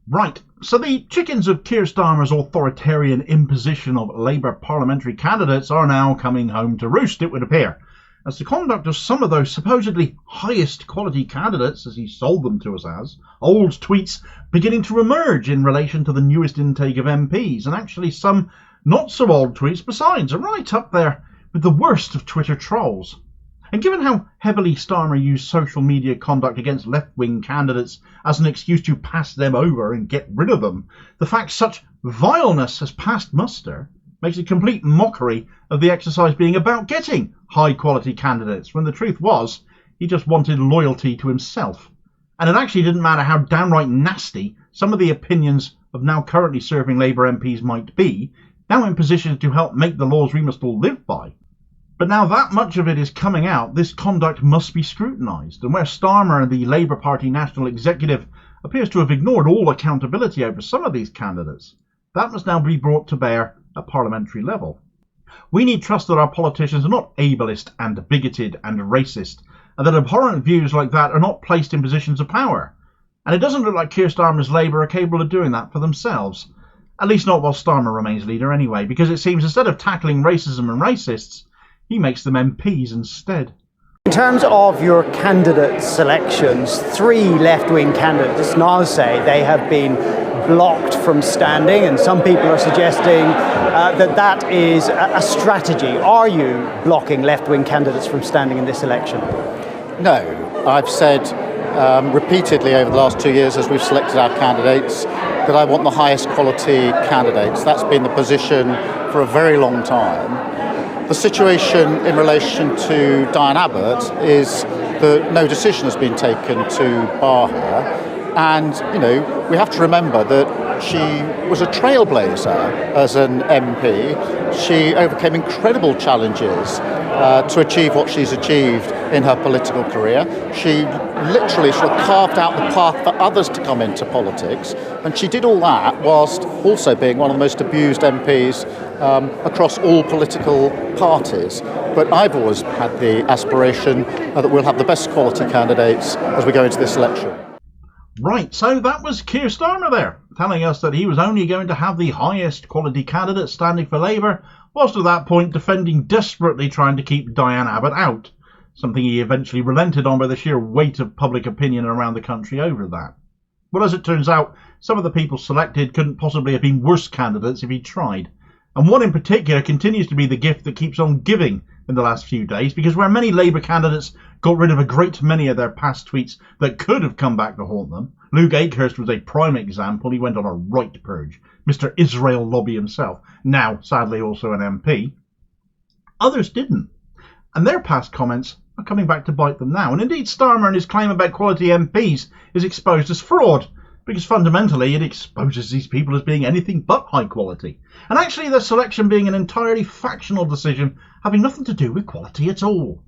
Right, so the chickens of Keir Starmer's authoritarian imposition of Labour parliamentary candidates are now coming home to roost, it would appear, as the conduct of some of those supposedly highest quality candidates, as he sold them to us as, old tweets beginning to emerge in relation to the newest intake of MPs, and actually some not so old tweets besides, are right up there with the worst of Twitter trolls. And given how heavily Starmer used social media conduct against left-wing candidates as an excuse to pass them over and get rid of them, the fact such vileness has passed muster makes a complete mockery of the exercise being about getting high-quality candidates, when the truth was he just wanted loyalty to himself. And it actually didn't matter how downright nasty some of the opinions of now currently serving Labour MPs might be, now in position to help make the laws we must all live by. But now that much of it is coming out, this conduct must be scrutinised, and where Starmer and the Labour Party National Executive appears to have ignored all accountability over some of these candidates, that must now be brought to bear at parliamentary level. We need trust that our politicians are not ableist and bigoted and racist, and that abhorrent views like that are not placed in positions of power. And it doesn't look like Keir Starmer's Labour are capable of doing that for themselves. At least not while Starmer remains leader anyway, because it seems instead of tackling racism and racists, he makes them MPs instead. In terms of your candidate selections, 3 left-wing candidates now say they have been blocked from standing, and some people are suggesting that is a strategy. Are you blocking left-wing candidates from standing in this election? No. I've said repeatedly over the last 2 years as we've selected our candidates that I want the highest quality candidates. That's been the position for a very long time. The situation in relation to Diane Abbott is that no decision has been taken to bar her. And, we have to remember that she was a trailblazer as an MP. She overcame incredible challenges to achieve what she's achieved in her political career. She literally sort of carved out the path for others to come into politics. And she did all that whilst also being one of the most abused MPs across all political parties. But I've always had the aspiration that we'll have the best quality candidates as we go into this election. Right, so that was Keir Starmer there, telling us that he was only going to have the highest quality candidates standing for Labour, whilst at that point defending desperately trying to keep Diane Abbott out, something he eventually relented on by the sheer weight of public opinion around the country over that. Well, as it turns out, some of the people selected couldn't possibly have been worse candidates if he'd tried. And one in particular continues to be the gift that keeps on giving in the last few days, because where many Labour candidates got rid of a great many of their past tweets that could have come back to haunt them, Luke Akehurst was a prime example. He went on a right purge. Mr. Israel Lobby himself, now sadly also an MP. Others didn't. And their past comments are coming back to bite them now. And indeed Starmer and his claim about quality MPs is exposed as fraud, because fundamentally it exposes these people as being anything but high quality. And actually their selection being an entirely factional decision having nothing to do with quality at all.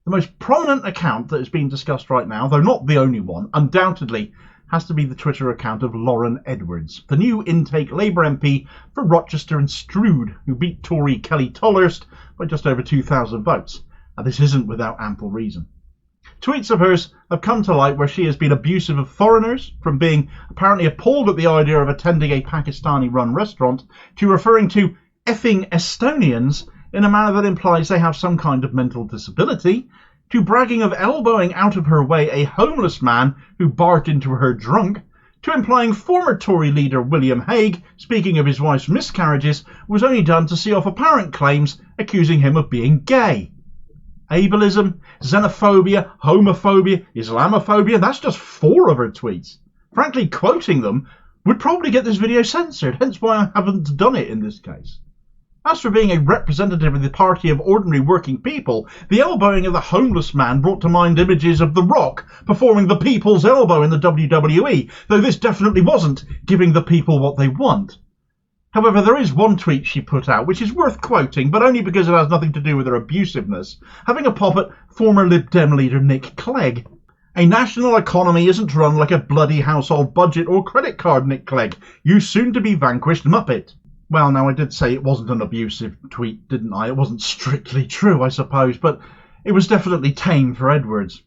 The most prominent account that is being discussed right now, though not the only one, undoubtedly has to be the Twitter account of Lauren Edwards, the new intake Labour MP for Rochester and Stroud, who beat Tory Kelly Tolhurst by just over 2,000 votes. And this isn't without ample reason. Tweets of hers have come to light where she has been abusive of foreigners, from being apparently appalled at the idea of attending a Pakistani-run restaurant, to referring to effing Estonians in a manner that implies they have some kind of mental disability, to bragging of elbowing out of her way a homeless man who barged into her drunk, to implying former Tory leader William Hague, speaking of his wife's miscarriages, was only done to see off apparent claims accusing him of being gay. Ableism, xenophobia, homophobia, Islamophobia, that's just 4 of her tweets. Frankly, quoting them would probably get this video censored, hence why I haven't done it in this case. As for being a representative of the party of ordinary working people, the elbowing of the homeless man brought to mind images of The Rock performing the people's elbow in the WWE, though this definitely wasn't giving the people what they want. However, there is one tweet she put out which is worth quoting, but only because it has nothing to do with her abusiveness, having a pop at former Lib Dem leader Nick Clegg. A national economy isn't run like a bloody household budget or credit card, Nick Clegg, you soon-to-be vanquished muppet. Well, now I did say it wasn't an abusive tweet, didn't I? It wasn't strictly true, I suppose, but it was definitely tame for Edwards.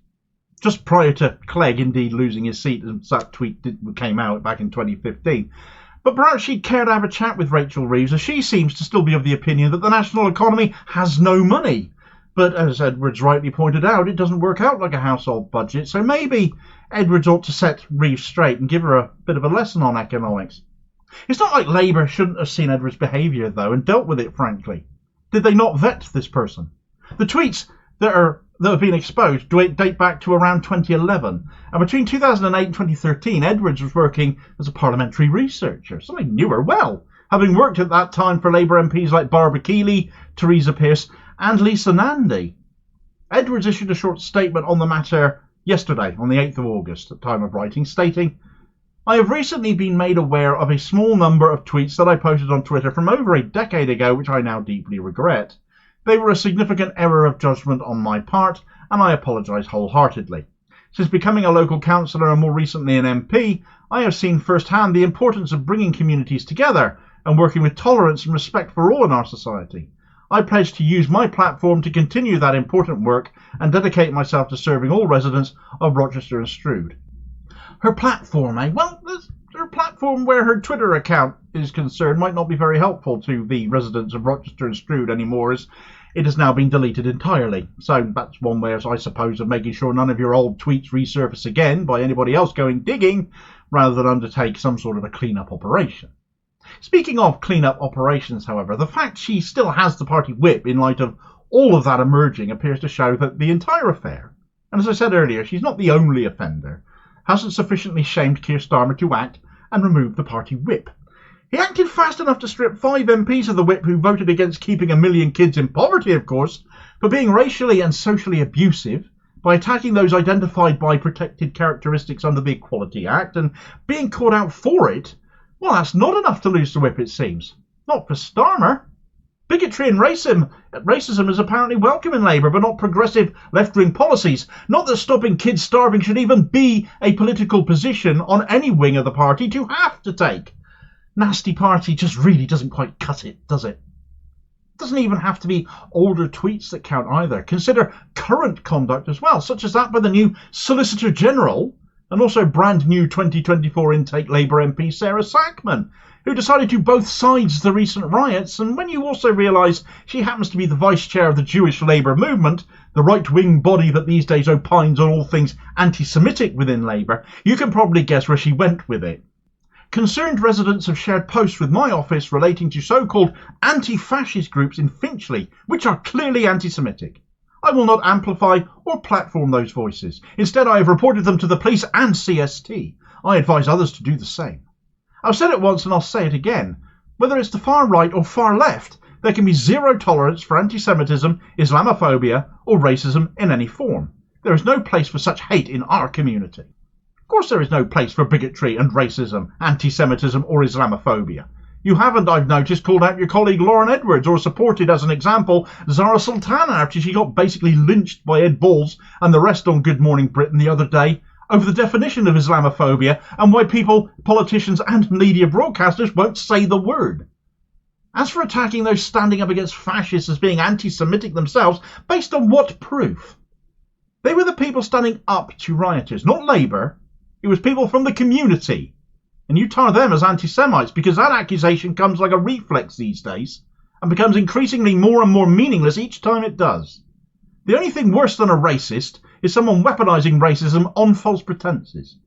just prior to Clegg indeed losing his seat, as that tweet came out back in 2015. But perhaps she'd care to have a chat with Rachel Reeves, as she seems to still be of the opinion that the national economy has no money. But as Edwards rightly pointed out, it doesn't work out like a household budget, so maybe Edwards ought to set Reeves straight and give her a bit of a lesson on economics. It's not like Labour shouldn't have seen Edwards' behaviour, though, and dealt with it frankly. Did they not vet this person? The tweets that have been exposed date back to around 2011, and between 2008 and 2013, Edwards was working as a parliamentary researcher, so I knew her well, having worked at that time for Labour MPs like Barbara Keeley, Theresa Pearce, and Lisa Nandy. Edwards issued a short statement on the matter yesterday, on the 8th of August, at time of writing, stating, "I have recently been made aware of a small number of tweets that I posted on Twitter from over a decade ago, which I now deeply regret. They were a significant error of judgment on my part, and I apologise wholeheartedly. Since becoming a local councillor and more recently an MP, I have seen firsthand the importance of bringing communities together and working with tolerance and respect for all in our society. I pledge to use my platform to continue that important work and dedicate myself to serving all residents of Rochester and Stroud." Her platform, eh? Well, her platform where her Twitter account is concerned might not be very helpful to the residents of Rochester and Stroud anymore, as it has now been deleted entirely. So that's one way, I suppose, of making sure none of your old tweets resurface again by anybody else going digging, rather than undertake some sort of a clean-up operation. Speaking of clean-up operations, however, the fact she still has the party whip in light of all of that emerging appears to show that the entire affair, and as I said earlier, she's not the only offender, hasn't sufficiently shamed Keir Starmer to act and remove the party whip. He acted fast enough to strip 5 MPs of the whip who voted against keeping 1 million kids in poverty, of course, for being racially and socially abusive, by attacking those identified by protected characteristics under the Equality Act, and being caught out for it. Well, that's not enough to lose the whip, it seems. Not for Starmer. Bigotry and racism is apparently welcome in Labour, but not progressive left-wing policies. Not that stopping kids starving should even be a political position on any wing of the party to have to take. Nasty party just really doesn't quite cut it, does it? It doesn't even have to be older tweets that count either. Consider current conduct as well, such as that by the new Solicitor General and also brand new 2024 intake Labour MP Sarah Sackman, who decided to both sides the recent riots. And when you also realise she happens to be the vice chair of the Jewish Labour movement, the right-wing body that these days opines on all things anti-Semitic within Labour, you can probably guess where she went with it. Concerned residents have shared posts with my office relating to so-called anti-fascist groups in Finchley, which are clearly anti-Semitic. I will not amplify or platform those voices. Instead, I have reported them to the police and CST. I advise others to do the same. I've said it once and I'll say it again. Whether it's the far right or far left, there can be zero tolerance for anti-Semitism, Islamophobia or racism in any form. There is no place for such hate in our community. Of course there is no place for bigotry and racism, anti-Semitism or Islamophobia. You haven't, I've noticed, called out your colleague Lauren Edwards or supported, as an example, Zara Sultana after she got basically lynched by Ed Balls and the rest on Good Morning Britain the other day over the definition of Islamophobia and why people, politicians and media broadcasters won't say the word. As for attacking those standing up against fascists as being anti-Semitic themselves, based on what proof? They were the people standing up to rioters, not Labour. It was people from the community. And you tar them as anti-Semites because that accusation comes like a reflex these days and becomes increasingly more and more meaningless each time it does. The only thing worse than a racist is someone weaponizing racism on false pretenses.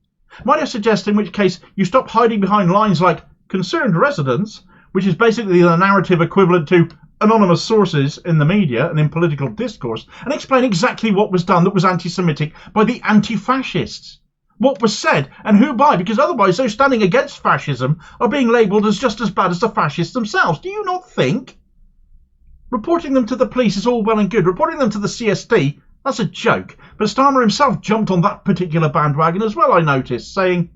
Might I suggest in which case you stop hiding behind lines like concerned residents, which is basically the narrative equivalent to anonymous sources in the media and in political discourse, and explain exactly what was done that was anti-Semitic by the anti-fascists. What was said and who by, because otherwise those standing against fascism are being labelled as just as bad as the fascists themselves. Do you not think? Reporting them to the police is all well and good. Reporting them to the CST, that's a joke. But Starmer himself jumped on that particular bandwagon as well, I noticed, saying,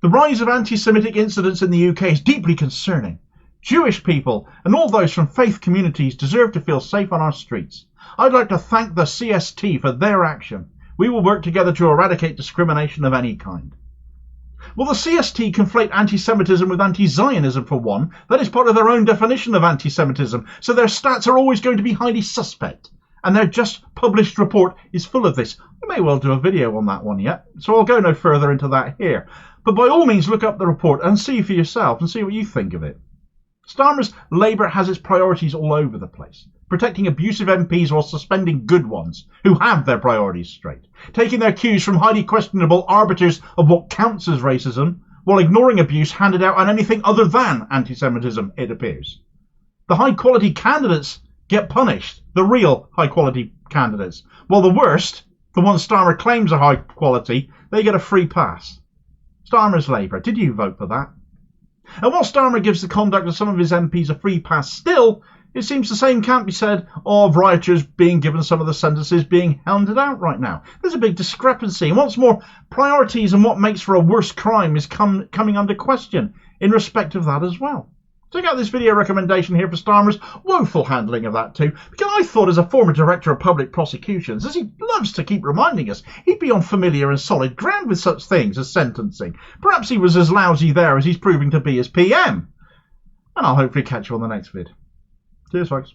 "The rise of anti-Semitic incidents in the UK is deeply concerning. Jewish people and all those from faith communities deserve to feel safe on our streets. I'd like to thank the CST for their action. We will work together to eradicate discrimination of any kind." Well, the CST conflate anti-Semitism with anti-Zionism for one. That is part of their own definition of anti-Semitism, so their stats are always going to be highly suspect. And their just published report is full of this. We may well do a video on that one yet, so I'll go no further into that here. But by all means, look up the report and see for yourself and see what you think of it. Starmer's Labour has its priorities all over the place. Protecting abusive MPs while suspending good ones who have their priorities straight. Taking their cues from highly questionable arbiters of what counts as racism, while ignoring abuse handed out on anything other than anti-Semitism, it appears. The high-quality candidates get punished, the real high-quality candidates, while the worst, the ones Starmer claims are high quality, they get a free pass. Starmer's Labour, did you vote for that? And while Starmer gives the conduct of some of his MPs a free pass still, it seems the same can't be said of rioters being given some of the sentences being handed out right now. There's a big discrepancy, and what's more, priorities and what makes for a worse crime is coming under question in respect of that as well. Check out this video recommendation here for Starmer's woeful handling of that too, because I thought as a former Director of Public Prosecutions, as he loves to keep reminding us, he'd be on familiar and solid ground with such things as sentencing. Perhaps he was as lousy there as he's proving to be as PM. And I'll hopefully catch you on the next vid. Cheers, folks.